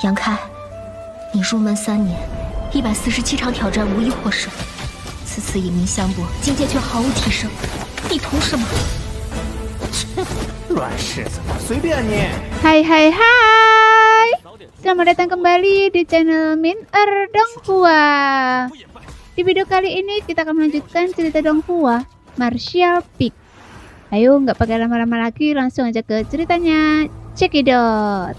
杨开，你入门3年，147场挑战无一获胜，此次以名相搏，境界却毫无提升，你图什么？乱柿子，随便你。Hai Selamat datang kembali di channel Min Donghua. Di video kali ini kita akan melanjutkan cerita Donghua Martial Peak. Ayo nggak pakai lama-lama lagi, langsung aja ke ceritanya. Cekidot.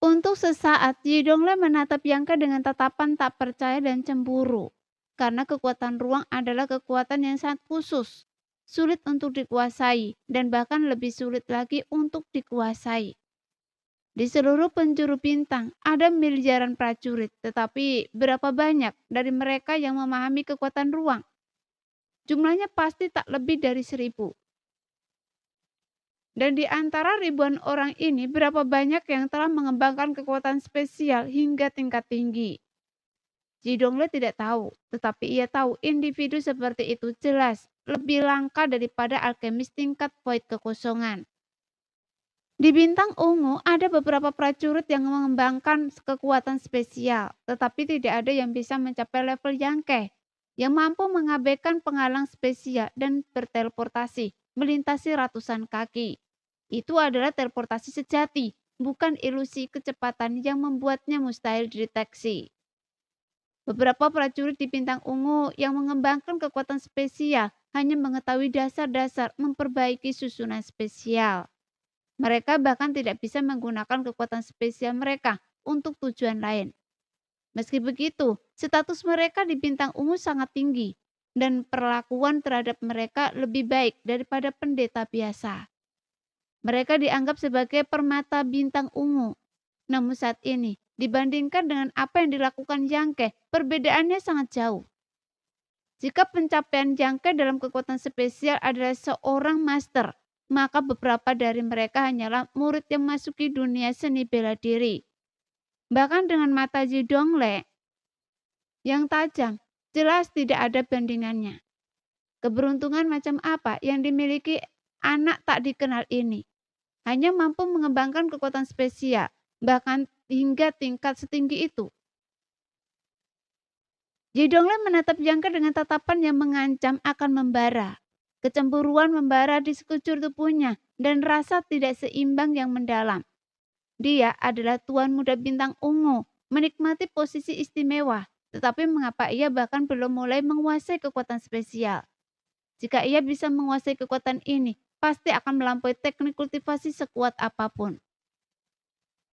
Untuk sesaat, Yidongle menatap Yangke dengan tatapan tak percaya dan cemburu. Karena kekuatan ruang adalah kekuatan yang sangat khusus, sulit untuk dikuasai, dan bahkan lebih sulit lagi untuk dikuasai. Di seluruh penjuru bintang ada miliaran prajurit, tetapi berapa banyak dari mereka yang memahami kekuatan ruang? Jumlahnya pasti tak lebih dari 1000. Dan di antara ribuan orang ini, berapa banyak yang telah mengembangkan kekuatan spesial hingga tingkat tinggi? Yidongle tidak tahu, tetapi ia tahu individu seperti itu jelas lebih langka daripada alkemis tingkat void kekosongan. Di bintang ungu ada beberapa prajurit yang mengembangkan kekuatan spesial, tetapi tidak ada yang bisa mencapai level Yangke, yang mampu mengabaikan penghalang spesial dan berteleportasi, melintasi ratusan kaki. Itu adalah teleportasi sejati, bukan ilusi kecepatan yang membuatnya mustahil dideteksi. Beberapa prajurit di bintang ungu yang mengembangkan kekuatan spesial hanya mengetahui dasar-dasar memperbaiki susunan spesial. Mereka bahkan tidak bisa menggunakan kekuatan spesial mereka untuk tujuan lain. Meski begitu, status mereka di bintang ungu sangat tinggi dan perlakuan terhadap mereka lebih baik daripada pendeta biasa. Mereka dianggap sebagai permata bintang ungu. Namun saat ini, dibandingkan dengan apa yang dilakukan Yangke, perbedaannya sangat jauh. Jika pencapaian Yangke dalam kekuatan spesial adalah seorang master, maka beberapa dari mereka hanyalah murid yang masuki dunia seni bela diri. Bahkan dengan mata Yidongle yang tajam, jelas tidak ada bandingannya. Keberuntungan macam apa yang dimiliki anak tak dikenal ini? Hanya mampu mengembangkan kekuatan spesial, bahkan hingga tingkat setinggi itu. Yidongle menatap Yangke dengan tatapan yang mengancam akan membara. Kecemburuan membara di sekujur tubuhnya dan rasa tidak seimbang yang mendalam. Dia adalah tuan muda bintang ungu, menikmati posisi istimewa, tetapi mengapa ia bahkan belum mulai menguasai kekuatan spesial? Jika ia bisa menguasai kekuatan ini, pasti akan melampaui teknik kultivasi sekuat apapun.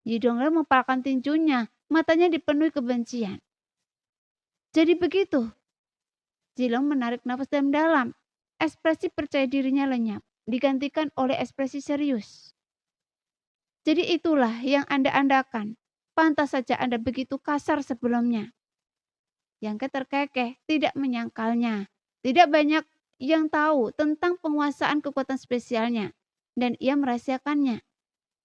Yidongle mempalkan tinjunya, matanya dipenuhi kebencian. Jadi begitu. Jilong menarik nafas dalam-dalam. Ekspresi percaya dirinya lenyap, digantikan oleh ekspresi serius. Jadi itulah yang Anda andakan. Pantas saja Anda begitu kasar sebelumnya. Yangke terkekeh, tidak menyangkalnya. Tidak banyak yang tahu tentang penguasaan kekuatan spesialnya, dan ia merahasiakannya.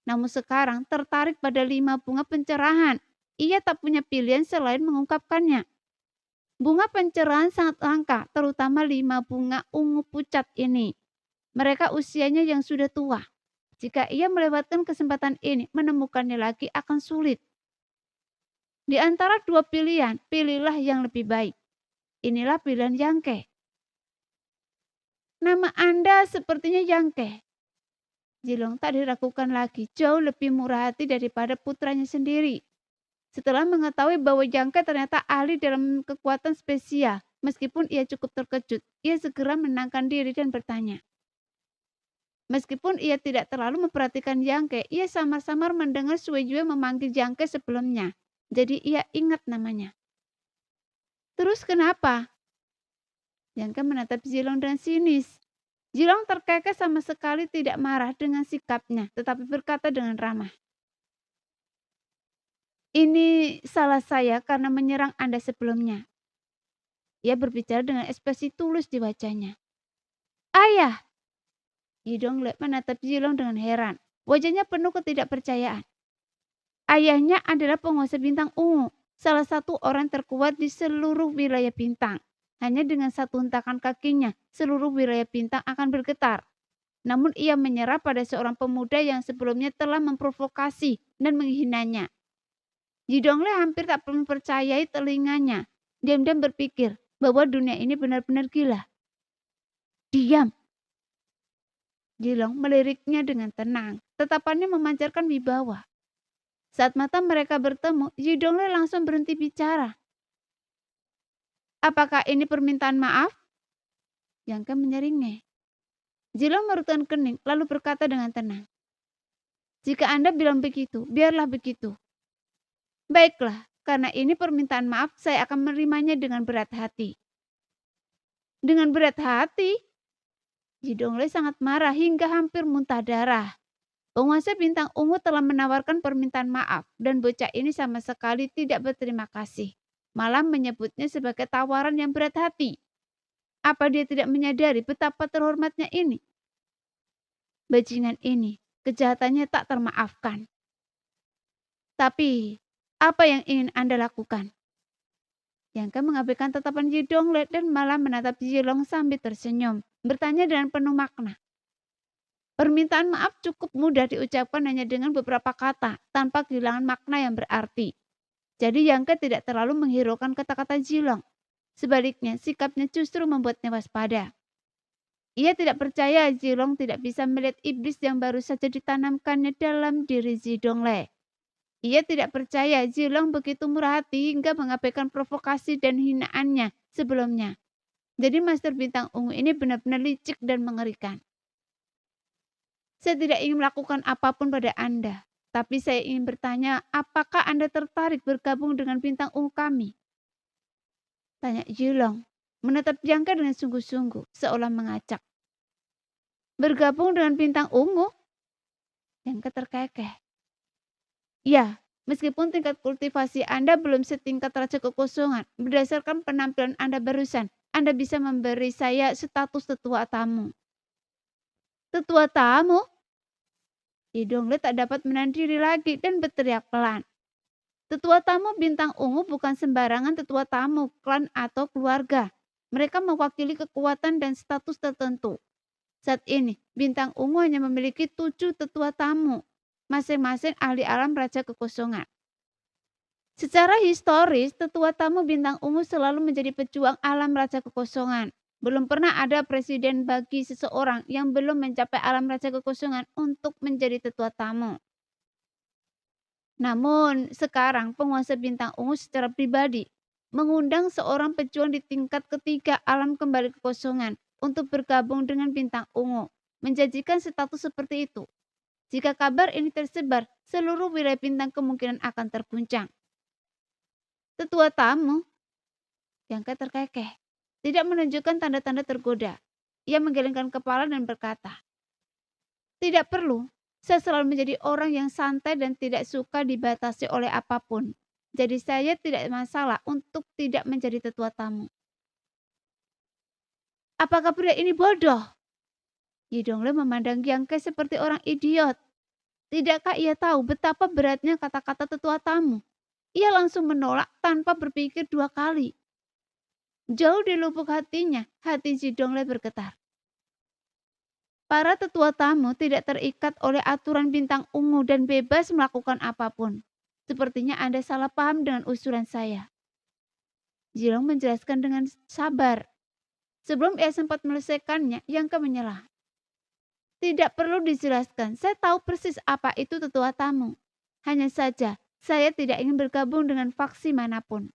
Namun sekarang tertarik pada 5 bunga pencerahan. Ia tak punya pilihan selain mengungkapkannya. Bunga pencerahan sangat langka, terutama 5 bunga ungu pucat ini. Mereka usianya yang sudah tua. Jika ia melewatkan kesempatan ini, menemukannya lagi akan sulit. Di antara 2 pilihan, pilihlah yang lebih baik. Inilah pilihan Yangke. Nama Anda sepertinya Yangke. Jilong tak diragukan lagi, jauh lebih murah hati daripada putranya sendiri. Setelah mengetahui bahwa Yangke ternyata ahli dalam kekuatan spesial, meskipun ia cukup terkejut, ia segera menenangkan diri dan bertanya. Meskipun ia tidak terlalu memperhatikan Yangke, ia samar-samar mendengar Sui Yue memanggil Yangke sebelumnya. Jadi ia ingat namanya. Terus kenapa? Yangke menatap Jilong dengan sinis. Jilong terkekeh sama sekali tidak marah dengan sikapnya, tetapi berkata dengan ramah. Ini salah saya karena menyerang Anda sebelumnya. Ia berbicara dengan ekspresi tulus di wajahnya. Ayah! Yidongle menatap Jilong dengan heran. Wajahnya penuh ketidakpercayaan. Ayahnya adalah penguasa bintang ungu, salah satu orang terkuat di seluruh wilayah bintang. Hanya dengan satu hentakan kakinya, seluruh wilayah bintang akan bergetar. Namun ia menyerah pada seorang pemuda yang sebelumnya telah memprovokasi dan menghinanya. Ji Dongle hampir tak mempercayai telinganya. Diam-diam berpikir bahwa dunia ini benar-benar gila. Diam! Jilong meliriknya dengan tenang. Tatapannya memancarkan wibawa. Saat mata mereka bertemu, Ji Dongle langsung berhenti bicara. Apakah ini permintaan maaf? Yang Ke menyeringai. Jilong merutkan kening lalu berkata dengan tenang. Jika Anda bilang begitu, biarlah begitu. Baiklah, karena ini permintaan maaf, saya akan menerimanya dengan berat hati. Dengan berat hati? Ji Dongle sangat marah hingga hampir muntah darah. Penguasa bintang ungu telah menawarkan permintaan maaf dan bocah ini sama sekali tidak berterima kasih. Malah menyebutnya sebagai tawaran yang berat hati. Apa dia tidak menyadari betapa terhormatnya ini? Bajingan ini, kejahatannya tak termaafkan. Tapi, apa yang ingin Anda lakukan? Yang Ke mengabaikan tatapan Ji Dongle dan malah menatap Jilong sambil tersenyum, bertanya dengan penuh makna. Permintaan maaf cukup mudah diucapkan hanya dengan beberapa kata, tanpa kehilangan makna yang berarti. Jadi Yang Ke tidak terlalu menghiraukan kata-kata Jilong. Sebaliknya, sikapnya justru membuatnya waspada. Ia tidak percaya Jilong tidak bisa melihat iblis yang baru saja ditanamkannya dalam diri Ji Dongle. Ia tidak percaya Jilong begitu murah hati hingga mengabaikan provokasi dan hinaannya sebelumnya. Jadi Master Bintang Ungu ini benar-benar licik dan mengerikan. Saya tidak ingin melakukan apapun pada Anda, tapi saya ingin bertanya, apakah Anda tertarik bergabung dengan Bintang Ungu kami? Tanya Jilong, menatap Yang Ke dengan sungguh-sungguh, seolah mengacak. Bergabung dengan Bintang Ungu? Yang Ke terkekeh. Ya, meskipun tingkat kultivasi Anda belum setingkat Raja Kekosongan, berdasarkan penampilan Anda barusan, Anda bisa memberi saya status tetua tamu. Tetua tamu? Ji Dongle tak dapat menahan diri lagi dan berteriak pelan. Tetua tamu Bintang Ungu bukan sembarangan tetua tamu, klan atau keluarga. Mereka mewakili kekuatan dan status tertentu. Saat ini, Bintang Ungu hanya memiliki 7 tetua tamu, masing-masing ahli alam Raja Kekosongan. Secara historis, tetua tamu Bintang Ungu selalu menjadi pejuang alam Raja Kekosongan. Belum pernah ada presiden bagi seseorang yang belum mencapai alam Raja Kekosongan untuk menjadi tetua tamu. Namun, sekarang penguasa Bintang Ungu secara pribadi mengundang seorang pejuang di tingkat ketiga alam kembali kekosongan untuk bergabung dengan Bintang Ungu, menjanjikan status seperti itu. Jika kabar ini tersebar, seluruh wilayah bintang kemungkinan akan terguncang. Tetua tamu? Yang Ke terkekeh, tidak menunjukkan tanda-tanda tergoda. Ia menggelengkan kepala dan berkata, tidak perlu. Saya selalu menjadi orang yang santai dan tidak suka dibatasi oleh apapun. Jadi saya tidak masalah untuk tidak menjadi tetua tamu. Apakah pria ini bodoh? Ji Dongle memandang Yang Ke seperti orang idiot. Tidakkah ia tahu betapa beratnya kata-kata tetua tamu? Ia langsung menolak tanpa berpikir 2 kali. Jauh di lubuk hatinya, hati Ji Dongle bergetar. Para tetua tamu tidak terikat oleh aturan Bintang Ungu dan bebas melakukan apapun. Sepertinya Anda salah paham dengan usulan saya. Jilong menjelaskan dengan sabar. Sebelum ia sempat menyelesaikannya, Yang Ke menyela. Tidak perlu dijelaskan, saya tahu persis apa itu tetua tamu. Hanya saja, saya tidak ingin bergabung dengan faksi manapun.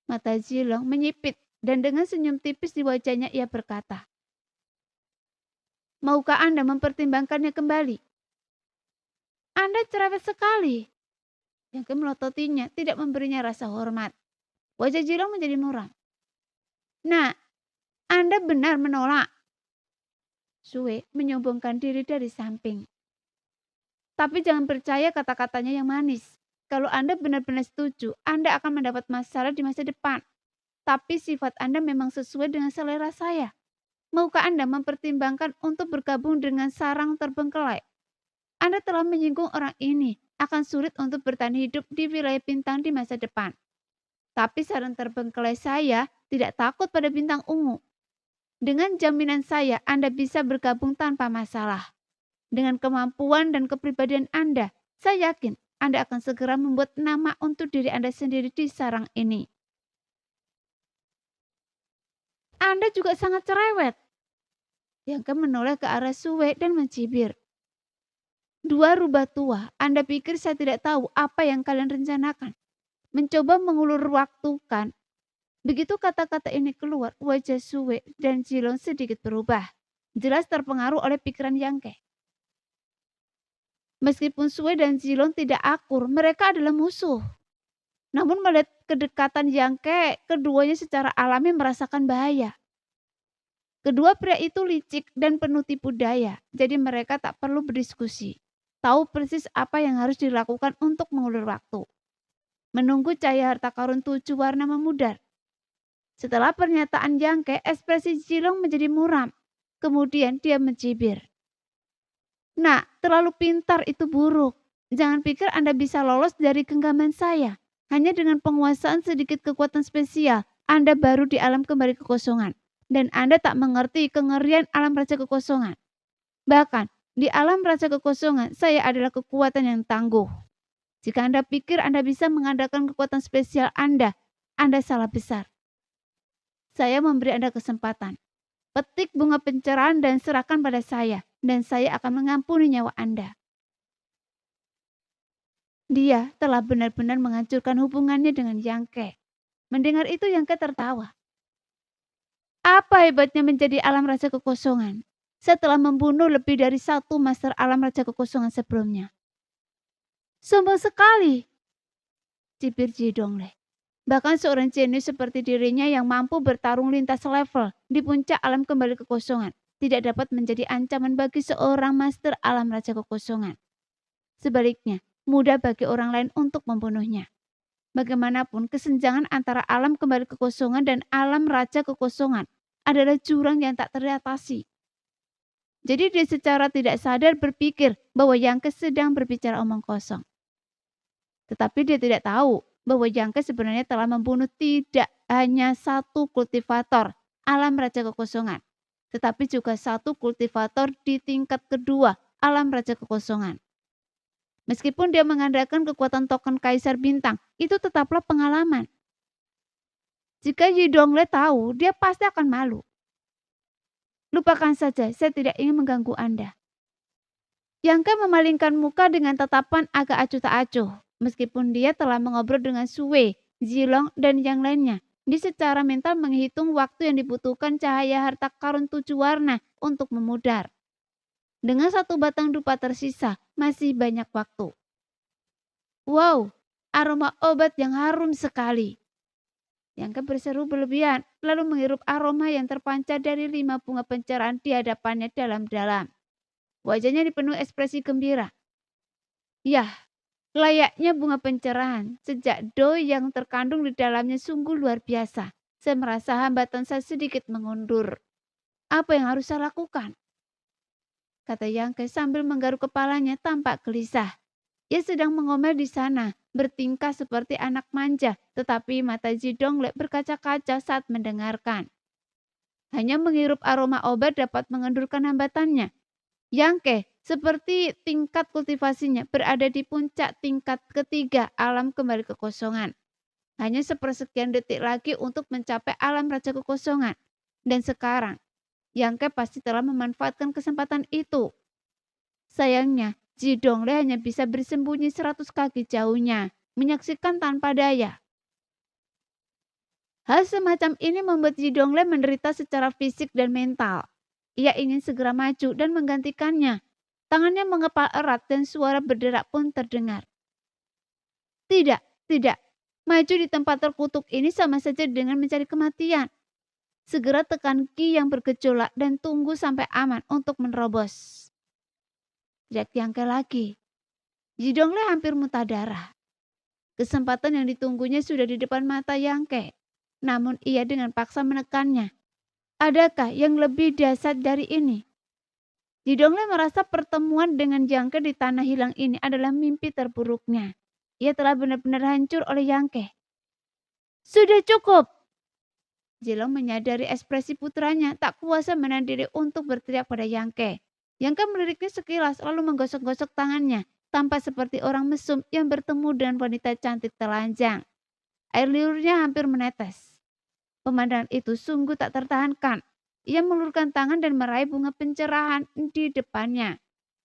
Mata Jilong menyipit dan dengan senyum tipis di wajahnya ia berkata, maukah Anda mempertimbangkannya kembali? Anda cerewet sekali. Yang Ke melototinya, tidak memberinya rasa hormat. Wajah Jilong menjadi muram. Nah, Anda benar menolak. Sue menyombongkan diri dari samping. Tapi jangan percaya kata-katanya yang manis. Kalau Anda benar-benar setuju, Anda akan mendapat masalah di masa depan. Tapi sifat Anda memang sesuai dengan selera saya. Maukah Anda mempertimbangkan untuk bergabung dengan sarang terbengkelai? Anda telah menyinggung orang ini, akan sulit untuk bertahan hidup di wilayah bintang di masa depan. Tapi sarang terbengkelai saya tidak takut pada bintang ungu. Dengan jaminan saya, Anda bisa bergabung tanpa masalah. Dengan kemampuan dan kepribadian Anda, saya yakin Anda akan segera membuat nama untuk diri Anda sendiri di sarang ini. Anda juga sangat cerewet. Yangke menoleh ke arah Sue dan mencibir. Dua rubah tua, Anda pikir saya tidak tahu apa yang kalian rencanakan? Mencoba mengulur waktu kan? Begitu kata-kata ini keluar, wajah Sue dan Jilong sedikit berubah. Jelas terpengaruh oleh pikiran Yangke. Meskipun Sue dan Jilong tidak akur, mereka adalah musuh. Namun melihat kedekatan Yangke, keduanya secara alami merasakan bahaya. Kedua pria itu licik dan penuh tipu daya, jadi mereka tak perlu berdiskusi. Tahu persis apa yang harus dilakukan untuk mengulur waktu. Menunggu cahaya harta karun 7 warna memudar. Setelah pernyataan Yangke, ekspresi Jilong menjadi muram. Kemudian dia mencibir. Nah, terlalu pintar itu buruk. Jangan pikir Anda bisa lolos dari genggaman saya. Hanya dengan penguasaan sedikit kekuatan spesial, Anda baru di alam kembali kekosongan. Dan Anda tak mengerti kengerian alam raja kekosongan. Bahkan, di alam raja kekosongan, saya adalah kekuatan yang tangguh. Jika Anda pikir Anda bisa mengandalkan kekuatan spesial Anda salah besar. Saya memberi Anda kesempatan. Petik bunga pencerahan dan serahkan pada saya, dan saya akan mengampuni nyawa Anda. Dia telah benar-benar menghancurkan hubungannya dengan Yangke. Mendengar itu Yangke tertawa. Apa hebatnya menjadi alam raja kekosongan setelah membunuh lebih dari 1 master alam raja kekosongan sebelumnya? Sombong sekali, cibir Jidongle. Bahkan seorang jenius seperti dirinya yang mampu bertarung lintas level di puncak alam kembali kekosongan tidak dapat menjadi ancaman bagi seorang master alam raja kekosongan. Sebaliknya, mudah bagi orang lain untuk membunuhnya. Bagaimanapun, kesenjangan antara alam kembali kekosongan dan alam raja kekosongan adalah jurang yang tak teratasi. Jadi dia secara tidak sadar berpikir bahwa Yangke sedang berbicara omong kosong. Tetapi dia tidak tahu bahwa Yangke sebenarnya telah membunuh tidak hanya 1 kultivator alam raja kekosongan, tetapi juga 1 kultivator di tingkat kedua alam raja kekosongan. Meskipun dia mengandalkan kekuatan token Kaisar Bintang, itu tetaplah pengalaman. Jika Yidongle tahu, dia pasti akan malu. Lupakan saja, saya tidak ingin mengganggu Anda. Yangke memalingkan muka dengan tatapan agak acuh tak acuh. Meskipun dia telah mengobrol dengan Sue, Jilong, dan yang lainnya. Dia secara mental menghitung waktu yang dibutuhkan cahaya harta karun 7 warna untuk memudar. Dengan 1 batang dupa tersisa, masih banyak waktu. Wow, aroma obat yang harum sekali. Yangke berseru berlebihan, lalu menghirup aroma yang terpancar dari 5 bunga pencerahan di hadapannya dalam-dalam. Wajahnya dipenuhi ekspresi gembira. Yah, layaknya bunga pencerahan, sejak doi yang terkandung di dalamnya sungguh luar biasa. Saya merasa hambatan saya sedikit mengundur. Apa yang harus saya lakukan? Kata Yangke sambil menggaruk kepalanya tampak gelisah. Ia sedang mengomel di sana, bertingkah seperti anak manja, tetapi mata Jidongle berkaca-kaca saat mendengarkan. Hanya menghirup aroma obat dapat mengendurkan hambatannya. Yangke, seperti tingkat kultivasinya, berada di puncak tingkat ketiga alam kembali kekosongan. Hanya sepersekian detik lagi untuk mencapai alam raja kekosongan. Dan sekarang, Yangke pasti telah memanfaatkan kesempatan itu. Sayangnya, Jidongle hanya bisa bersembunyi 100 kaki jauhnya, menyaksikan tanpa daya. Hal semacam ini membuat Jidongle menderita secara fisik dan mental. Ia ingin segera maju dan menggantikannya. Tangannya mengepal erat dan suara berderak pun terdengar. Tidak, tidak. Maju di tempat terkutuk ini sama saja dengan mencari kematian. Segera tekan ki yang bergejolak dan tunggu sampai aman untuk menerobos. Teriak Yangke lagi. Jidongle hampir muntah darah. Kesempatan yang ditunggunya sudah di depan mata Yangke. Namun ia dengan paksa menekannya. Adakah yang lebih dahsyat dari ini? Jidongle merasa pertemuan dengan Yangke di tanah hilang ini adalah mimpi terburuknya. Ia telah benar-benar hancur oleh Yangke. Sudah cukup! Jilong menyadari ekspresi putranya tak kuasa menahan diri untuk berteriak pada Yangke. Yangke meliriknya sekilas lalu menggosok-gosok tangannya, tampak seperti orang mesum yang bertemu dengan wanita cantik telanjang. Air liurnya hampir menetes. Pemandangan itu sungguh tak tertahankan. Ia mengulurkan tangan dan meraih bunga pencerahan di depannya.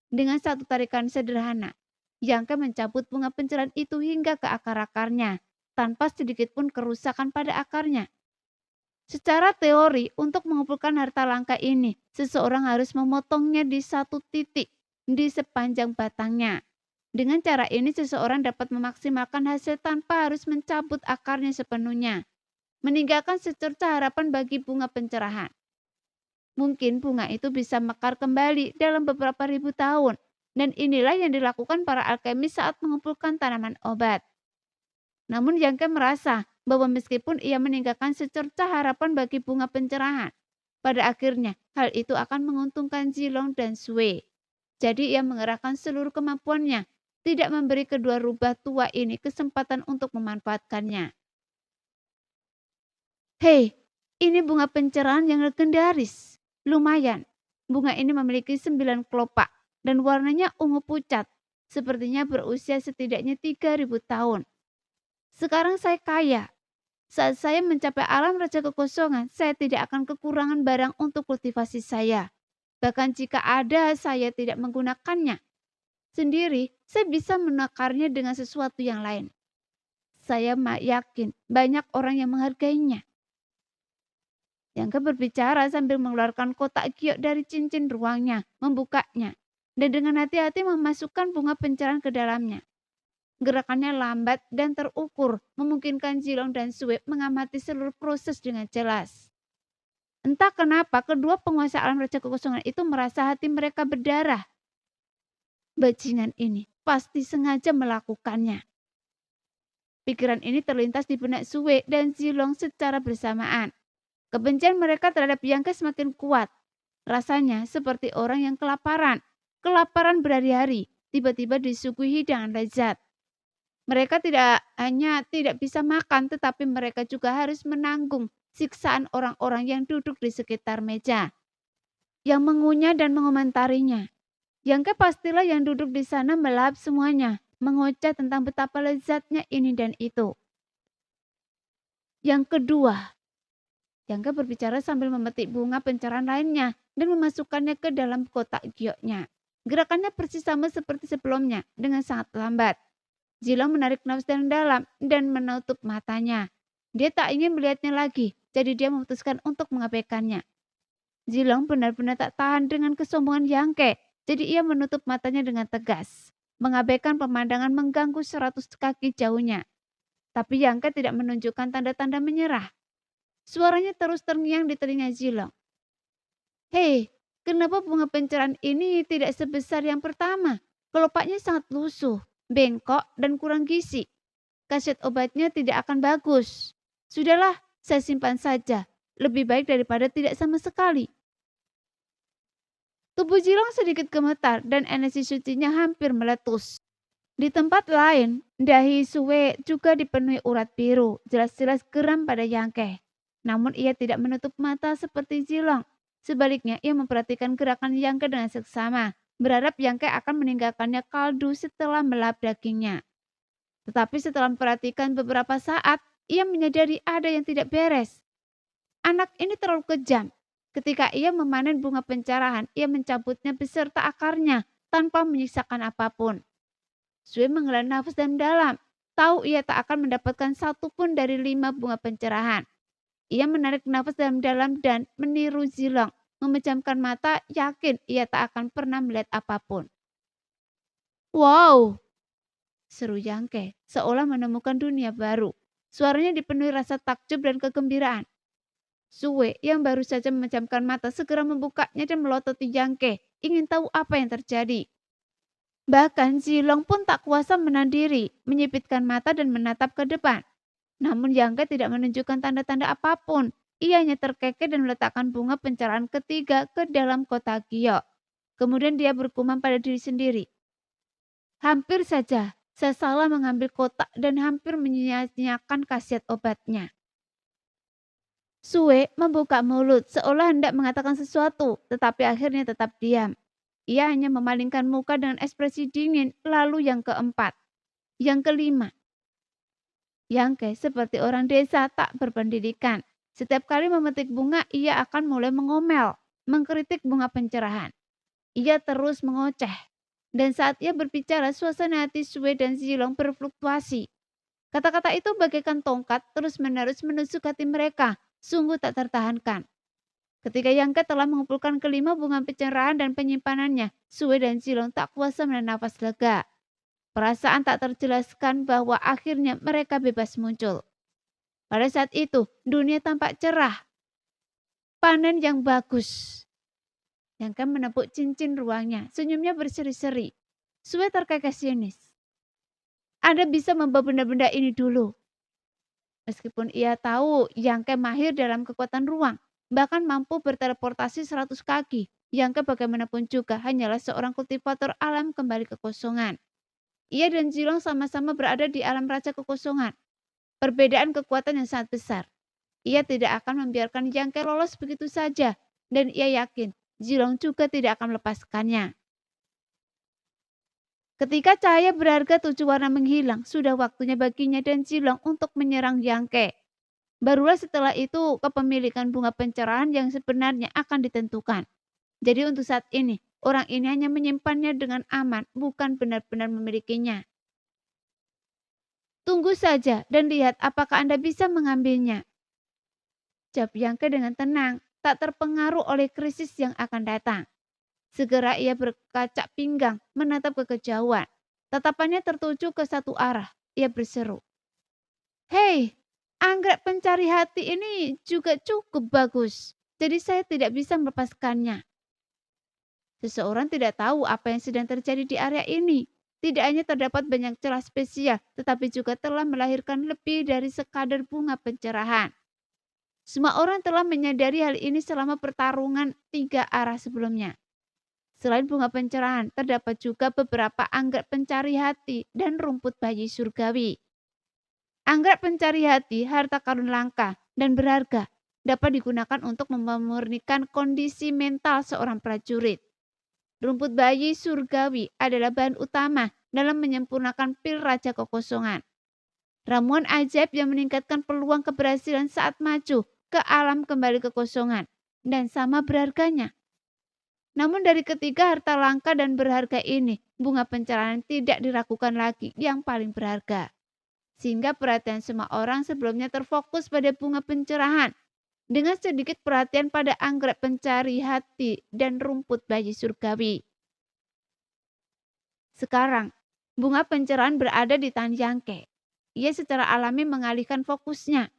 Dengan satu tarikan sederhana, Yangke mencabut bunga pencerahan itu hingga ke akar-akarnya, tanpa sedikit pun kerusakan pada akarnya. Secara teori, untuk mengumpulkan harta langka ini, seseorang harus memotongnya di satu titik di sepanjang batangnya. Dengan cara ini, seseorang dapat memaksimalkan hasil tanpa harus mencabut akarnya sepenuhnya, meninggalkan secerca harapan bagi bunga pencerahan. Mungkin bunga itu bisa mekar kembali dalam beberapa ribu tahun, dan inilah yang dilakukan para alkemis saat mengumpulkan tanaman obat. Namun Yangke merasa bahwa meskipun ia meninggalkan secerca harapan bagi bunga pencerahan, pada akhirnya hal itu akan menguntungkan Jilong dan Sui. Jadi ia mengerahkan seluruh kemampuannya, tidak memberi kedua rubah tua ini kesempatan untuk memanfaatkannya. Hei, ini bunga pencerahan yang legendaris. Lumayan, bunga ini memiliki 9 kelopak dan warnanya ungu pucat, sepertinya berusia setidaknya 3000 tahun. Sekarang saya kaya. Saat saya mencapai alam raja kekosongan, saya tidak akan kekurangan barang untuk kultivasi saya. Bahkan jika ada, saya tidak menggunakannya. Sendiri, saya bisa menakarnya dengan sesuatu yang lain. Saya yakin banyak orang yang menghargainya. Yangke berbicara sambil mengeluarkan kotak giok dari cincin ruangnya, membukanya, dan dengan hati-hati memasukkan bunga pencerahan ke dalamnya. Gerakannya lambat dan terukur, memungkinkan Jilong dan Sui mengamati seluruh proses dengan jelas. Entah kenapa kedua penguasa alam raja kekosongan itu merasa hati mereka berdarah. Bajingan ini pasti sengaja melakukannya. Pikiran ini terlintas di benak Sui dan Jilong secara bersamaan. Kebencian mereka terhadap Yangke semakin kuat. Rasanya seperti orang yang kelaparan. Kelaparan berhari-hari, tiba-tiba disuguhi dengan lezat. Mereka tidak hanya tidak bisa makan, tetapi mereka juga harus menanggung siksaan orang-orang yang duduk di sekitar meja, yang mengunyah dan mengomentarinya. Yangke pastilah yang duduk di sana melahap semuanya, mengoceh tentang betapa lezatnya ini dan itu. Yang kedua, Yangke berbicara sambil memetik bunga pencerahan lainnya dan memasukkannya ke dalam kotak gioknya. Gerakannya persis sama seperti sebelumnya, dengan sangat lambat. Jilong menarik nafas dalam dan menutup matanya. Dia tak ingin melihatnya lagi, jadi dia memutuskan untuk mengabaikannya. Jilong benar-benar tak tahan dengan kesombongan Yangke, jadi ia menutup matanya dengan tegas, mengabaikan pemandangan mengganggu 100 kaki jauhnya. Tapi Yangke tidak menunjukkan tanda-tanda menyerah. Suaranya terus terngiang di telinga Jilong. Hei, kenapa bunga pencerahan ini tidak sebesar yang pertama? Kelopaknya sangat lusuh, bengkok, dan kurang gizi. Khasiat obatnya tidak akan bagus. Sudahlah, saya simpan saja. Lebih baik daripada tidak sama sekali. Tubuh Jilong sedikit gemetar dan energi sucinya hampir meletus. Di tempat lain, dahi Sui juga dipenuhi urat biru, jelas-jelas geram pada Yangke. Namun ia tidak menutup mata seperti Jilong. Sebaliknya, ia memperhatikan gerakan Yangke dengan seksama, berharap Yangke akan meninggalkannya kaldu setelah melap dagingnya. Tetapi setelah memperhatikan beberapa saat, ia menyadari ada yang tidak beres. Anak ini terlalu kejam. Ketika ia memanen bunga pencerahan, ia mencabutnya beserta akarnya tanpa menyisakan apapun. Sui menghela nafas dalam, tahu ia tak akan mendapatkan satu pun dari 5 bunga pencerahan. Ia menarik nafas dalam-dalam dan meniru Jilong. Memejamkan mata, yakin ia tak akan pernah melihat apapun. Wow, seru Yangke, seolah menemukan dunia baru. Suaranya dipenuhi rasa takjub dan kegembiraan. Sui yang baru saja memejamkan mata segera membukanya dan melototi Yangke, ingin tahu apa yang terjadi. Bahkan Jilong pun tak kuasa menahan diri, menyipitkan mata dan menatap ke depan. Namun Yangke tidak menunjukkan tanda-tanda apapun. Ia hanya terkekeh dan meletakkan bunga pencerahan ketiga ke dalam kotak giok. Kemudian dia bergumam pada diri sendiri. Hampir saja saya salah mengambil kotak dan hampir menyia-nyiakan khasiat obatnya. Sue membuka mulut seolah hendak mengatakan sesuatu, tetapi akhirnya tetap diam. Ia hanya memalingkan muka dengan ekspresi dingin. Lalu yang keempat, yang kelima. Yangke seperti orang desa tak berpendidikan. Setiap kali memetik bunga, ia akan mulai mengomel, mengkritik bunga pencerahan. Ia terus mengoceh. Dan saat ia berbicara, suasana hati Sue dan Zilong berfluktuasi. Kata-kata itu bagaikan tongkat terus-menerus menusuk hati mereka. Sungguh tak tertahankan. Ketika Yangke telah mengumpulkan kelima bunga pencerahan dan penyimpanannya, Sue dan Zilong tak kuasa menahan nafas lega. Perasaan tak terjelaskan bahwa akhirnya mereka bebas muncul. Pada saat itu, dunia tampak cerah. Panen yang bagus. Yangke menepuk cincin ruangnya, senyumnya berseri-seri. Sue terkekeh sinis. Anda bisa membawa benda-benda ini dulu. Meskipun ia tahu Yangke mahir dalam kekuatan ruang, bahkan mampu berteleportasi 100 kaki, Yangke bagaimanapun juga hanyalah seorang kultivator alam kembali kekosongan. Ia dan Zilong sama-sama berada di alam raja kekosongan. Perbedaan kekuatan yang sangat besar. Ia tidak akan membiarkan Yangke lolos begitu saja, dan ia yakin Zilong juga tidak akan melepaskannya. Ketika cahaya berharga 7 warna menghilang, sudah waktunya baginya dan Zilong untuk menyerang Yangke. Barulah setelah itu kepemilikan bunga pencerahan yang sebenarnya akan ditentukan. Jadi untuk saat ini, orang ini hanya menyimpannya dengan aman, bukan benar-benar memilikinya. Tunggu saja dan lihat apakah Anda bisa mengambilnya. Jawab Yangke dengan tenang, tak terpengaruh oleh krisis yang akan datang. Segera ia berkacak pinggang, menatap ke kejauhan. Tatapannya tertuju ke satu arah. Ia berseru. Hei, anggrek pencari hati ini juga cukup bagus. Jadi saya tidak bisa melepaskannya. Seseorang tidak tahu apa yang sedang terjadi di area ini. Tidak hanya terdapat banyak celah spesial, tetapi juga telah melahirkan lebih dari sekadar bunga pencerahan. Semua orang telah menyadari hal ini selama pertarungan 3 arah sebelumnya. Selain bunga pencerahan, terdapat juga beberapa anggrek pencari hati dan rumput bayi surgawi. Anggrek pencari hati, harta karun langka dan berharga, dapat digunakan untuk memurnikan kondisi mental seorang prajurit. Rumput bayi surgawi adalah bahan utama dalam menyempurnakan pil Raja Kekosongan. Ramuan ajaib yang meningkatkan peluang keberhasilan saat maju ke alam kembali kekosongan dan sama berharganya. Namun dari ketiga harta langka dan berharga ini, bunga pencerahan tidak diragukan lagi yang paling berharga. Sehingga perhatian semua orang sebelumnya terfokus pada bunga pencerahan, dengan sedikit perhatian pada anggrek pencari hati dan rumput bayi surgawi. Sekarang, bunga pencerahan berada di tangan Yangke. Ia secara alami mengalihkan fokusnya.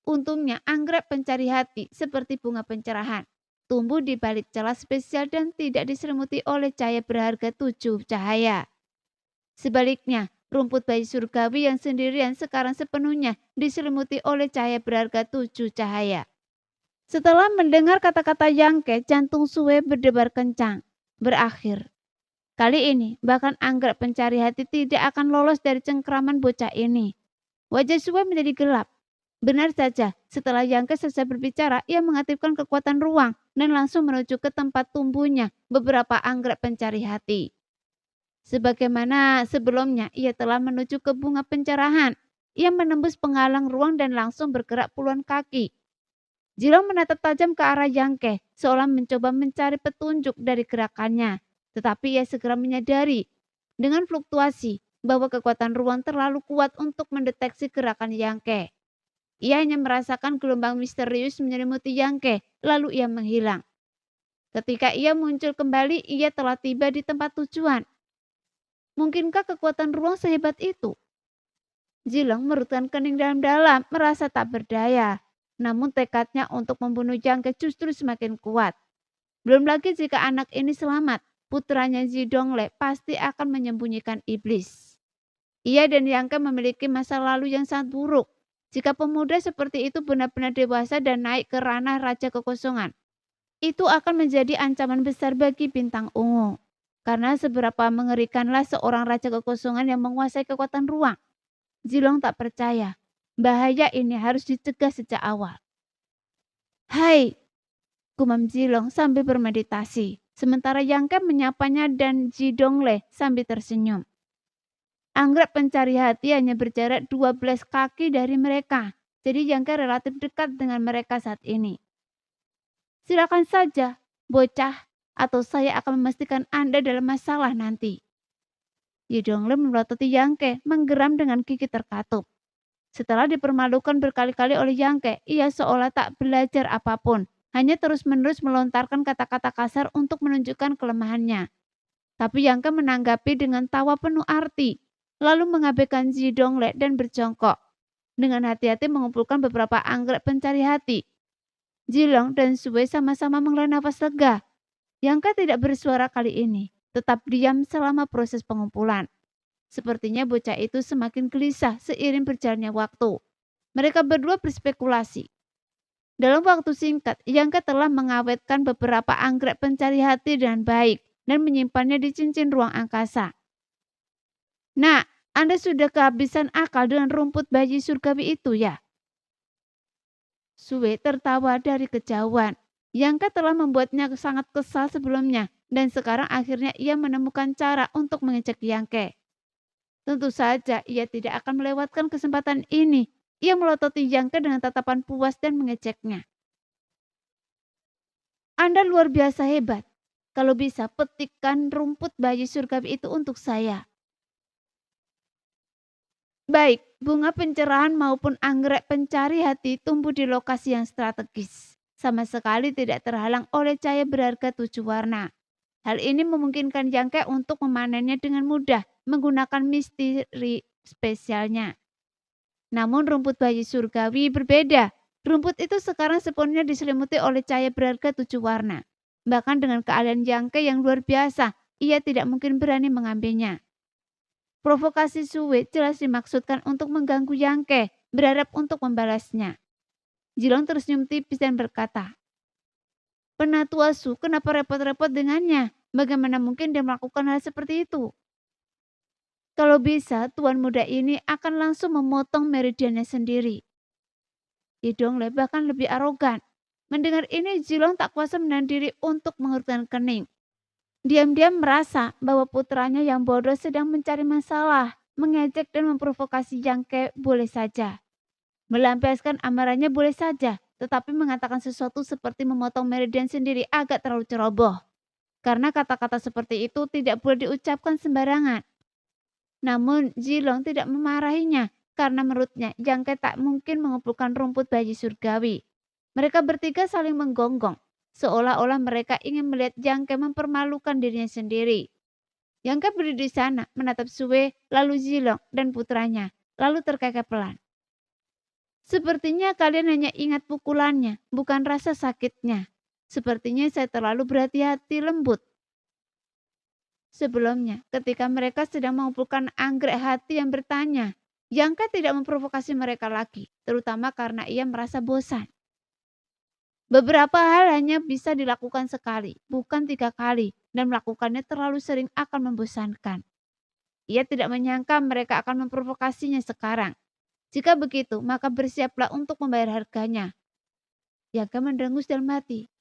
Untungnya anggrek pencari hati seperti bunga pencerahan tumbuh di balik celah spesial dan tidak diselimuti oleh cahaya berharga 7 cahaya. Sebaliknya, rumput bayi surgawi yang sendirian sekarang sepenuhnya diselimuti oleh cahaya berharga 7 cahaya. Setelah mendengar kata-kata Yangke, jantung Sue berdebar kencang. Berakhir. Kali ini, bahkan anggrek pencari hati tidak akan lolos dari cengkraman bocah ini. Wajah Sue menjadi gelap. Benar saja, setelah Yangke selesai berbicara, ia mengaktifkan kekuatan ruang dan langsung menuju ke tempat tumbuhnya beberapa anggrek pencari hati. Sebagaimana sebelumnya, ia telah menuju ke bunga pencerahan. Ia menembus penghalang ruang dan langsung bergerak puluhan kaki. Zilong menatap tajam ke arah Yangke, seolah mencoba mencari petunjuk dari gerakannya. Tetapi ia segera menyadari dengan fluktuasi bahwa kekuatan ruang terlalu kuat untuk mendeteksi gerakan Yangke. Ia hanya merasakan gelombang misterius menyelimuti Yangke, lalu ia menghilang. Ketika ia muncul kembali, ia telah tiba di tempat tujuan. Mungkinkah kekuatan ruang sehebat itu? Zilong merutkan kening dalam-dalam, merasa tak berdaya. Namun tekadnya untuk membunuh Yangke justru semakin kuat. Belum lagi jika anak ini selamat, putranya Zidongle pasti akan menyembunyikan iblis. Ia dan Yangke memiliki masa lalu yang sangat buruk. Jika pemuda seperti itu benar-benar dewasa dan naik ke ranah Raja Kekosongan, itu akan menjadi ancaman besar bagi Bintang Ungu. Karena seberapa mengerikanlah seorang Raja Kekosongan yang menguasai kekuatan ruang. Zilong tak percaya. Bahaya ini harus dicegah sejak awal. Hai, gumam Jilong sambil bermeditasi. Sementara Yangke menyapanya dan Jidongle sambil tersenyum. Anggrek pencari hati hanya berjarak 12 kaki dari mereka. Jadi Yangke relatif dekat dengan mereka saat ini. Silakan saja, bocah, atau saya akan memastikan Anda dalam masalah nanti. Jidongle melototi Yangke, menggeram dengan gigi terkatup. Setelah dipermalukan berkali-kali oleh Yangke, ia seolah tak belajar apapun, hanya terus-menerus melontarkan kata-kata kasar untuk menunjukkan kelemahannya. Tapi Yangke menanggapi dengan tawa penuh arti, lalu mengabaikan Jidongle dan berjongkok. Dengan hati-hati mengumpulkan beberapa anggrek pencari hati. Jilong dan Sue sama-sama menghela nafas lega. Yangke tidak bersuara kali ini, tetap diam selama proses pengumpulan. Sepertinya bocah itu semakin gelisah seiring berjalannya waktu. Mereka berdua berspekulasi. Dalam waktu singkat, Yangke telah mengawetkan beberapa anggrek pencari hati dengan baik dan menyimpannya di cincin ruang angkasa. Nah, Anda sudah kehabisan akal dengan rumput bayi surgawi itu ya? Sue tertawa dari kejauhan. Yangke telah membuatnya sangat kesal sebelumnya dan sekarang akhirnya ia menemukan cara untuk mengejek Yangke. Tentu saja ia tidak akan melewatkan kesempatan ini. Ia melototi Yangke dengan tatapan puas dan mengejeknya. Anda luar biasa hebat. Kalau bisa petikkan rumput bayi surgawi itu untuk saya. Baik, bunga pencerahan maupun anggrek pencari hati tumbuh di lokasi yang strategis. Sama sekali tidak terhalang oleh cahaya berharga 7 warna. Hal ini memungkinkan Yangke untuk memanennya dengan mudah menggunakan misteri spesialnya. Namun rumput bayi surgawi berbeda. Rumput itu sekarang sepenuhnya diselimuti oleh cahaya berharga 7 warna. Bahkan dengan keahlian Yangke yang luar biasa, ia tidak mungkin berani mengambilnya. Provokasi Sue jelas dimaksudkan untuk mengganggu Yangke, berharap untuk membalasnya. Jilong tersenyum tipis dan berkata, Penatua Su, kenapa repot-repot dengannya? Bagaimana mungkin dia melakukan hal seperti itu? Kalau bisa, tuan muda ini akan langsung memotong meridiannya sendiri. Jidongle bahkan lebih arogan. Mendengar ini, Jilong tak kuasa menahan diri untuk mengerutkan kening. Diam-diam merasa bahwa putranya yang bodoh sedang mencari masalah, mengejek dan memprovokasi Yangke boleh saja. Melampiaskan amarahnya boleh saja, tetapi mengatakan sesuatu seperti memotong meridian sendiri agak terlalu ceroboh. Karena kata-kata seperti itu tidak boleh diucapkan sembarangan. Namun Jilong tidak memarahinya karena menurutnya Yangke tak mungkin mengumpulkan rumput bayi surgawi. Mereka bertiga saling menggonggong, seolah-olah mereka ingin melihat Yangke mempermalukan dirinya sendiri. Yangke berdiri di sana menatap Sue, lalu Jilong dan putranya, lalu terkekeh pelan. Sepertinya kalian hanya ingat pukulannya, bukan rasa sakitnya. Sepertinya saya terlalu berhati-hati lembut. Sebelumnya, ketika mereka sedang mengumpulkan anggrek hati yang bertanya, Yangke tidak memprovokasi mereka lagi, terutama karena ia merasa bosan. Beberapa hal hanya bisa dilakukan sekali, bukan 3 kali, dan melakukannya terlalu sering akan membosankan. Ia tidak menyangka mereka akan memprovokasinya sekarang. Jika begitu, maka bersiaplah untuk membayar harganya. Yangke mendengus dalam hati.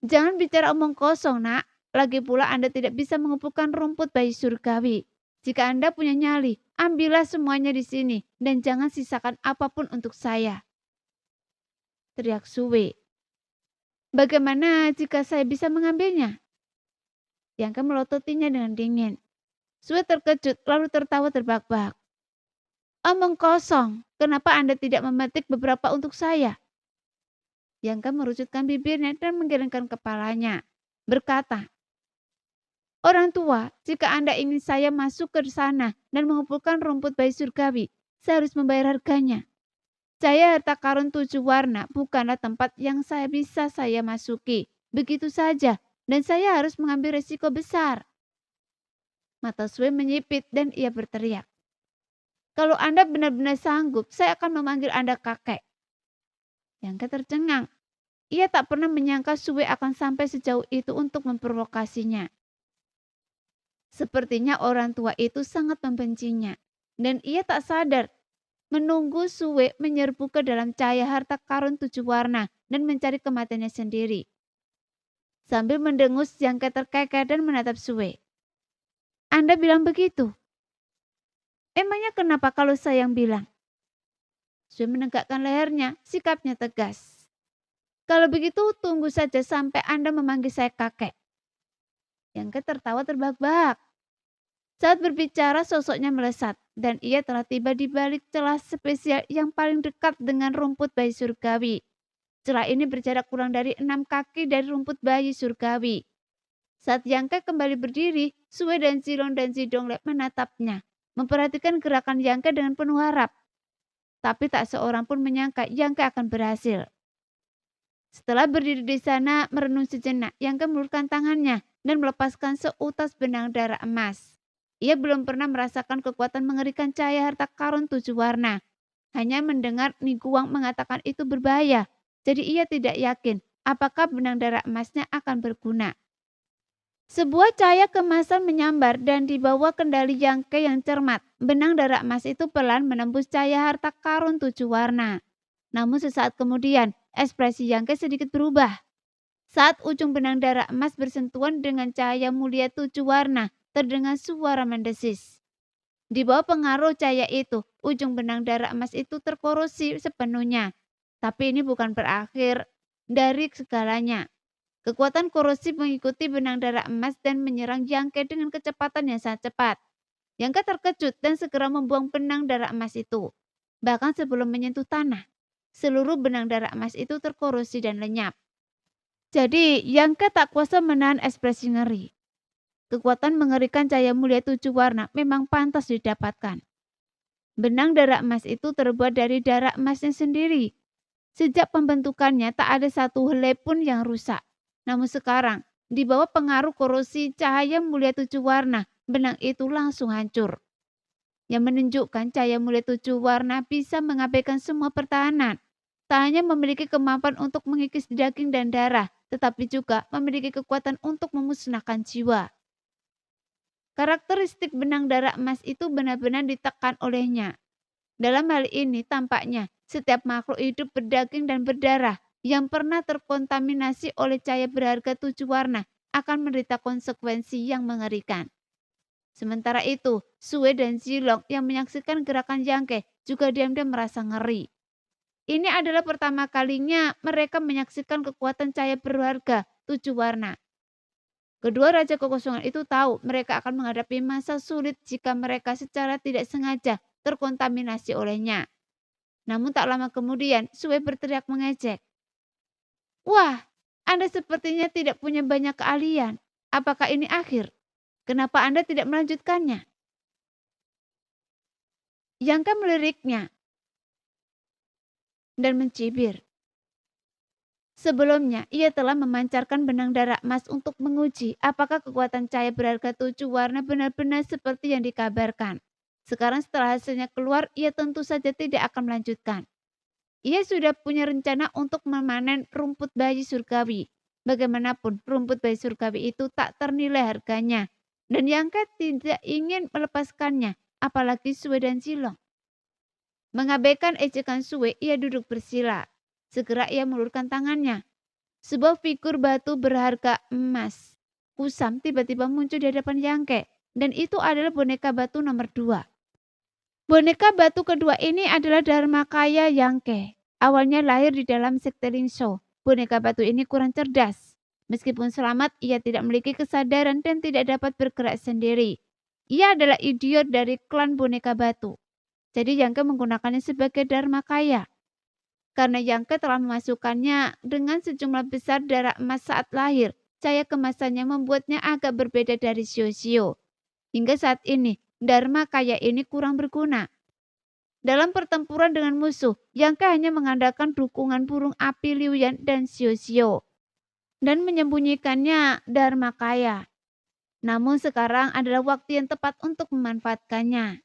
Jangan bicara omong kosong, nak. Lagi pula Anda tidak bisa mengumpulkan rumput bayi surgawi. Jika Anda punya nyali, ambillah semuanya di sini dan jangan sisakan apapun untuk saya. Teriak Sue. Bagaimana jika saya bisa mengambilnya? Yangke melototinya dengan dingin. Sue terkejut lalu tertawa terbahak-bahak. Omong kosong, kenapa Anda tidak memetik beberapa untuk saya? Yangke merucutkan bibirnya dan menggelengkan kepalanya. Berkata, Orang tua, jika Anda ingin saya masuk ke sana dan mengumpulkan rumput bayi surgawi, saya harus membayar harganya. Saya harta karun 7 warna bukanlah tempat yang bisa saya masuki. Begitu saja, dan saya harus mengambil resiko besar. Mata Sue menyipit dan ia berteriak. Kalau Anda benar-benar sanggup, saya akan memanggil Anda kakek. Yangke tercengang. Ia tak pernah menyangka Sue akan sampai sejauh itu untuk memprovokasinya. Sepertinya orang tua itu sangat membencinya. Dan ia tak sadar menunggu Sue menyerbu ke dalam cahaya harta karun 7 warna dan mencari kematiannya sendiri. Sambil mendengus, Yangke terkekeh dan menatap Sue. Anda bilang begitu? Emangnya kenapa kalau saya yang bilang? Sue menegakkan lehernya, sikapnya tegas. Kalau begitu tunggu saja sampai Anda memanggil saya kakek. Yangke tertawa terbahak-bahak. Saat berbicara sosoknya melesat dan ia telah tiba di balik celah spesial yang paling dekat dengan rumput bayi surgawi. Celah ini berjarak kurang dari 6 kaki dari rumput bayi surgawi. Saat Yangke kembali berdiri, Sue dan Zilong dan Zidonglek menatapnya, memperhatikan gerakan Yangke dengan penuh harap. Tapi tak seorang pun menyangka Yangke akan berhasil. Setelah berdiri di sana merenung sejenak, Yangke mengulurkan tangannya dan melepaskan seutas benang darah emas. Ia belum pernah merasakan kekuatan mengerikan cahaya harta karun 7 warna. Hanya mendengar Niguang mengatakan itu berbahaya. Jadi ia tidak yakin apakah benang darah emasnya akan berguna. Sebuah cahaya kemasan menyambar dan dibawa kendali Yangke yang cermat. Benang darah emas itu pelan menembus cahaya harta karun 7 warna. Namun sesaat kemudian, ekspresi Yangke sedikit berubah. Saat ujung benang darah emas bersentuhan dengan cahaya mulia 7 warna, terdengar suara mendesis. Di bawah pengaruh cahaya itu, ujung benang darah emas itu terkorosi sepenuhnya. Tapi ini bukan berakhir dari segalanya. Kekuatan korosif mengikuti benang darah emas dan menyerang Yangke dengan kecepatan yang sangat cepat. Yangke terkejut dan segera membuang benang darah emas itu. Bahkan sebelum menyentuh tanah, seluruh benang darah emas itu terkorosi dan lenyap. Jadi Yangke tak kuasa menahan ekspresi ngeri. Kekuatan mengerikan cahaya mulia 7 warna memang pantas didapatkan. Benang darah emas itu terbuat dari darah emasnya sendiri. Sejak pembentukannya tak ada satu helai pun yang rusak. Namun sekarang, di bawah pengaruh korosi cahaya mulia 7 warna, benang itu langsung hancur. Yang menunjukkan cahaya mulia 7 warna bisa mengabaikan semua pertahanan. Tak hanya memiliki kemampuan untuk mengikis daging dan darah, tetapi juga memiliki kekuatan untuk memusnahkan jiwa. Karakteristik benang darah emas itu benar-benar ditekan olehnya. Dalam hal ini tampaknya setiap makhluk hidup berdaging dan berdarah yang pernah terkontaminasi oleh cahaya berharga 7 warna akan menderita konsekuensi yang mengerikan. Sementara itu, Sue dan Zilong yang menyaksikan gerakan Yangke juga diam-diam merasa ngeri. Ini adalah pertama kalinya mereka menyaksikan kekuatan cahaya berharga 7 warna. Kedua Raja Kekosongan itu tahu mereka akan menghadapi masa sulit jika mereka secara tidak sengaja terkontaminasi olehnya. Namun tak lama kemudian, Sue berteriak mengejek. Wah, Anda sepertinya tidak punya banyak keahlian. Apakah ini akhir? Kenapa Anda tidak melanjutkannya? Yangke meliriknya dan mencibir. Sebelumnya, ia telah memancarkan benang darah emas untuk menguji apakah kekuatan cahaya berharga 7 warna benar-benar seperti yang dikabarkan. Sekarang setelah hasilnya keluar, ia tentu saja tidak akan melanjutkan. Ia sudah punya rencana untuk memanen rumput bayi surgawi. Bagaimanapun, rumput bayi surgawi itu tak ternilai harganya. Dan Yangke tidak ingin melepaskannya, apalagi Sue dan Zilong. Mengabaikan ejekan Sue, ia duduk bersila. Segera ia mengulurkan tangannya. Sebuah figur batu berharga emas kusam tiba-tiba muncul di hadapan Yangke. Dan itu adalah boneka batu nomor 2. Boneka batu kedua ini adalah Dharmakaya Yangke. Awalnya lahir di dalam sekte Lingzhou. Boneka batu ini kurang cerdas. Meskipun selamat, ia tidak memiliki kesadaran dan tidak dapat bergerak sendiri. Ia adalah idiot dari klan boneka batu. Jadi Yangke menggunakannya sebagai Dharmakaya. Karena Yangke telah memasukkannya dengan sejumlah besar darah emas saat lahir, cahaya kemasannya membuatnya agak berbeda dari Xiao-Xiao. Hingga saat ini, Dharmakaya ini kurang berguna. Dalam pertempuran dengan musuh, Yangke hanya mengandalkan dukungan burung api Liu Yan dan Xiao-Xiao dan menyembunyikannya Dharmakaya. Namun sekarang adalah waktu yang tepat untuk memanfaatkannya.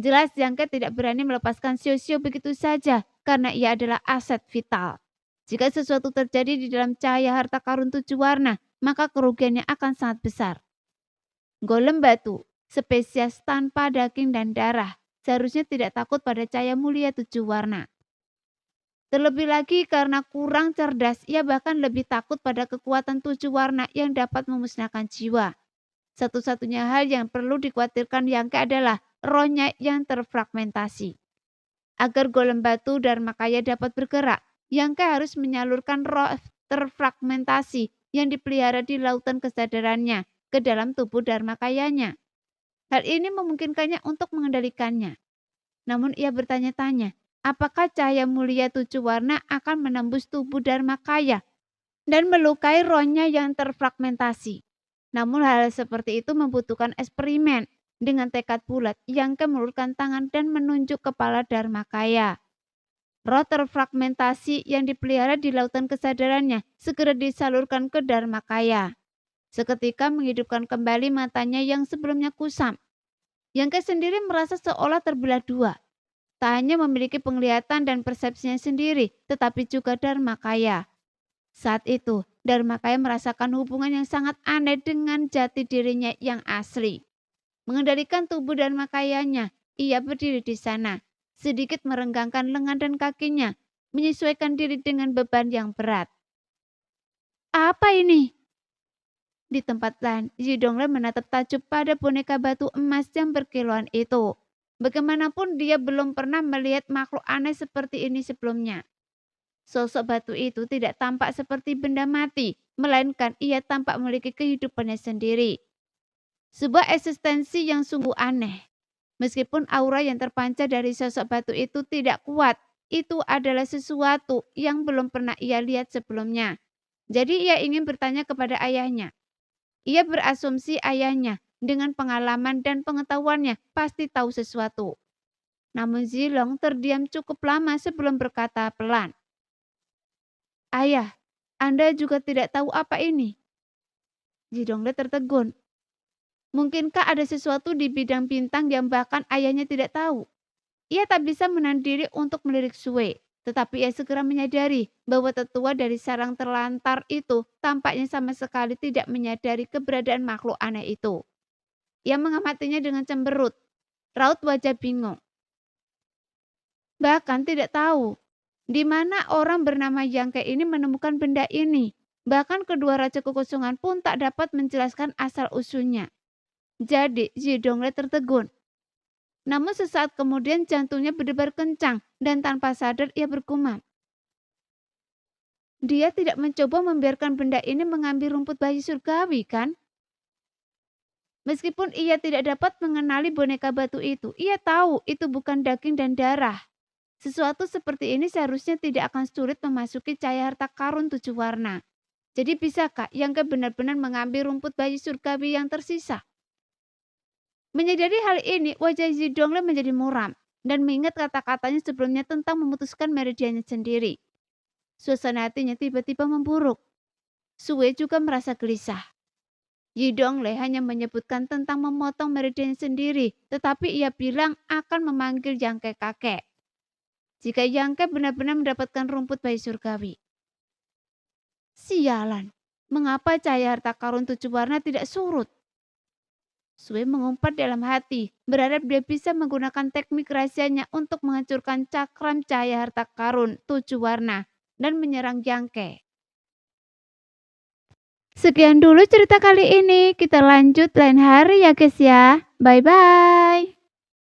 Jelas Yangke tidak berani melepaskan Xiao-Xiao begitu saja karena ia adalah aset vital. Jika sesuatu terjadi di dalam cahaya harta karun 7 warna, maka kerugiannya akan sangat besar. Golem batu, spesies tanpa daging dan darah, seharusnya tidak takut pada cahaya mulia 7 warna. Terlebih lagi karena kurang cerdas, ia bahkan lebih takut pada kekuatan 7 warna yang dapat memusnahkan jiwa. Satu-satunya hal yang perlu dikhawatirkan Yangke adalah rohnya yang terfragmentasi. Agar golem batu Dharmakaya dapat bergerak, Yangke harus menyalurkan roh terfragmentasi yang dipelihara di lautan kesadarannya ke dalam tubuh Dharmakayanya. Hal ini memungkinkannya untuk mengendalikannya. Namun ia bertanya-tanya, apakah cahaya mulia 7 warna akan menembus tubuh Dharmakaya dan melukai rohnya yang terfragmentasi. Namun hal seperti itu membutuhkan eksperimen. Dengan tekad bulat, Yangke mengulurkan tangan dan menunjuk kepala Dharmakaya. Roh terfragmentasi yang dipelihara di lautan kesadarannya segera disalurkan ke Dharmakaya. Seketika menghidupkan kembali matanya yang sebelumnya kusam. Yangke sendiri merasa seolah terbelah dua. Tak hanya memiliki penglihatan dan persepsinya sendiri, tetapi juga Dharmakaya. Saat itu, Dharmakaya merasakan hubungan yang sangat aneh dengan jati dirinya yang asli. Mengendalikan tubuh Dharmakayanya, ia berdiri di sana, sedikit merenggangkan lengan dan kakinya, menyesuaikan diri dengan beban yang berat. Apa ini? Di tempat lain, Zidonglen menatap takjub pada boneka batu emas yang berkilauan itu. Bagaimanapun dia belum pernah melihat makhluk aneh seperti ini sebelumnya. Sosok batu itu tidak tampak seperti benda mati, melainkan ia tampak memiliki kehidupannya sendiri. Sebuah eksistensi yang sungguh aneh. Meskipun aura yang terpancar dari sosok batu itu tidak kuat, itu adalah sesuatu yang belum pernah ia lihat sebelumnya. Jadi ia ingin bertanya kepada ayahnya. Ia berasumsi ayahnya dengan pengalaman dan pengetahuannya pasti tahu sesuatu. Namun Zilong terdiam cukup lama sebelum berkata pelan. Ayah, Anda juga tidak tahu apa ini? Zidonglen tertegun. Mungkinkah ada sesuatu di bidang bintang yang bahkan ayahnya tidak tahu? Ia tak bisa menahan diri untuk melirik Sue, tetapi ia segera menyadari bahwa tetua dari sarang terlantar itu tampaknya sama sekali tidak menyadari keberadaan makhluk aneh itu. Ia mengamatinya dengan cemberut, raut wajah bingung. Bahkan tidak tahu di mana orang bernama Yangke ini menemukan benda ini. Bahkan kedua raja kekosongan pun tak dapat menjelaskan asal-usulnya. Jadi Zidonglen tertegun. Namun sesaat kemudian jantungnya berdebar kencang dan tanpa sadar ia bergumam. Dia tidak mencoba membiarkan benda ini mengambil rumput bayi surgawi, kan? Meskipun ia tidak dapat mengenali boneka batu itu, ia tahu itu bukan daging dan darah. Sesuatu seperti ini seharusnya tidak akan sulit memasuki cahaya harta karun 7 warna. Jadi bisakah Yangke benar-benar mengambil rumput bayi surgawi yang tersisa? Menyadari hal ini, wajah Zidonglen menjadi muram dan mengingat kata-katanya sebelumnya tentang memutuskan meridiannya sendiri. Suasana hatinya tiba-tiba memburuk. Sue juga merasa gelisah. Zidonglen hanya menyebutkan tentang memotong meridiannya sendiri, tetapi ia bilang akan memanggil Yangke kakek. Jika Yangke benar-benar mendapatkan rumput bayi surgawi. Sialan, mengapa cahaya harta karun 7 warna tidak surut? Sue mengumpat dalam hati, berharap dia bisa menggunakan teknik rahasianya untuk menghancurkan cakram cahaya harta karun 7 warna dan menyerang Yangke. Sekian dulu cerita kali ini, kita lanjut lain hari ya guys ya. Bye-bye.